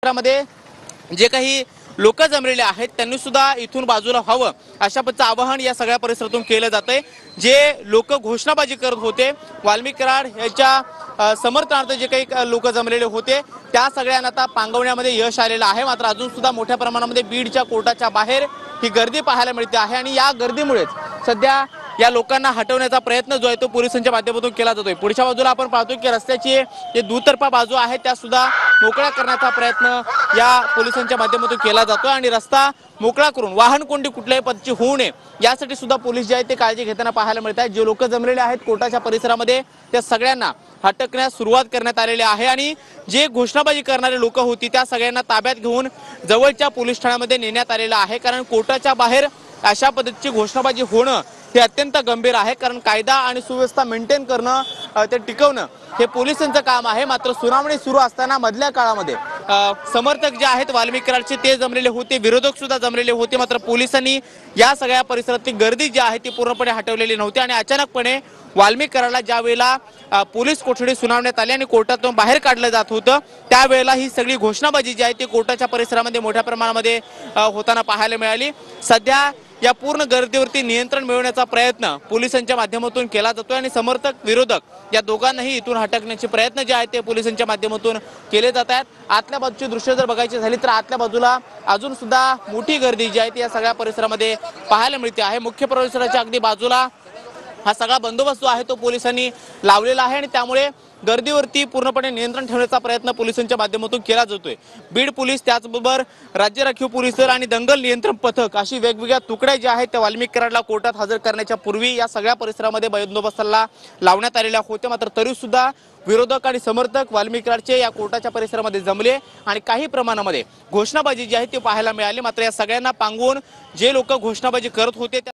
मध्ये जे काही लोक जमलेले आहेत त्यांनी सुद्धा इथून बाजूला व्हावं अशा पद्धतीचं आवाहन या सगळ्या परिसरातून केलं जातंय। जे लोक घोषणाबाजी करत होते वाल्मिक कराड यांच्या समर्थनार्थ जे काही लोक जमलेले होते त्या सगळ्यांना आता पांगवण्यामध्ये यश आलेलं आहे। मात्र अजून सुद्धा मोठ्या प्रमाणामध्ये बीडच्या कोर्टाच्या बाहेर ही गर्दी पाहायला मिळते आहे आणि या गर्दीमुळेच सध्या या लोकांना हटवण्याचा प्रयत्न जो आहे तो पोलिसांच्या माध्यमातून केला जातोय। पुढच्या बाजूला आपण पाहतोय की रस्त्याची जे दुतर्फा बाजू आहे त्या सुद्धा मोकळ्या करण्याचा प्रयत्न या पोलिसांच्या माध्यमातून केला जातो आणि रस्ता मोकळा करून वाहन कोंडी कुठल्याही पद्धतीची होऊ नये यासाठी सुद्धा पोलीस जे आहेत ते काळजी घेताना पाहायला मिळत आहेत। जे लोक जमलेले आहेत कोर्टाच्या परिसरामध्ये त्या सगळ्यांना हटकण्यास सुरुवात करण्यात आलेली आहे आणि जे घोषणाबाजी करणारे लोक होती त्या सगळ्यांना ताब्यात घेऊन जवळच्या पोलीस ठाण्यामध्ये नेण्यात आलेलं आहे। कारण कोर्टाच्या बाहेर अशा पद्धतीची घोषणाबाजी होणं हे अत्यंत गंभीर आहे। कारण कायदा आणि सुव्यवस्था मेंटेन करणं ते टिकवणं हे पोलिसांचं काम आहे। मात्र सुनावणी सुरू असताना मधल्या काळामध्ये समर्थक जे आहेत वाल्मिक कराडचे ते जमलेले होते, विरोधक सुद्धा जमलेले होते। मात्र पोलिसांनी या सगळ्या परिसरातली गर्दी जी आहे ती पूर्णपणे हटवलेली नव्हती आणि अचानकपणे वाल्मिक कराडला ज्या वेळेला पोलीस कोठडी सुनावण्यात आली आणि कोर्टातून बाहेर काढलं जात होतं त्यावेळेला ही सगळी घोषणाबाजी जी आहे ती कोर्टाच्या परिसरामध्ये मोठ्या प्रमाणामध्ये होताना पाहायला मिळाली। सध्या या पूर्ण गर्दीवरती नियंत्रण मिळवण्याचा प्रयत्न पोलिसांच्या माध्यमातून केला जातोय आणि समर्थक विरोधक या दोघांनाही इथून हटकण्याचे प्रयत्न जे आहेत ते पोलिसांच्या माध्यमातून केले जात आहेत। आतल्या बाजूची दृश्य जर बघायची झाली तर आतल्या बाजूला अजून सुद्धा मोठी गर्दी जी आहे ती या सगळ्या परिसरामध्ये पाहायला मिळते आहे। मुख्य परिसराच्या अगदी बाजूला हा सगळा बंदोबस्त जो आहे तो पोलिसांनी लावलेला आहे आणि त्यामुळे गर्दीवरती पूर्णपणे नियंत्रण ठेवण्याचा प्रयत्न पोलिसांच्या माध्यमातून केला जातोय। बीड पोलीस त्याचबरोबर राज्य राखीव पोलीस दल आणि दंगल नियंत्रण पथक अशी वेगवेगळ्या तुकड्या ज्या आहेत त्या वाल्मिक कराडला कोर्टात हजर करण्याच्या पूर्वी या सगळ्या परिसरामध्ये बंदोबस्ताला लावण्यात आलेल्या होत्या। मात्र तरी सुद्धा विरोधक आणि समर्थक वाल्मिक कराडचे या कोर्टाच्या परिसरामध्ये जमले आणि काही प्रमाणामध्ये घोषणाबाजी जी आहे ती पाहायला मिळाली। मात्र या सगळ्यांना पांगवून जे लोक घोषणाबाजी करत होते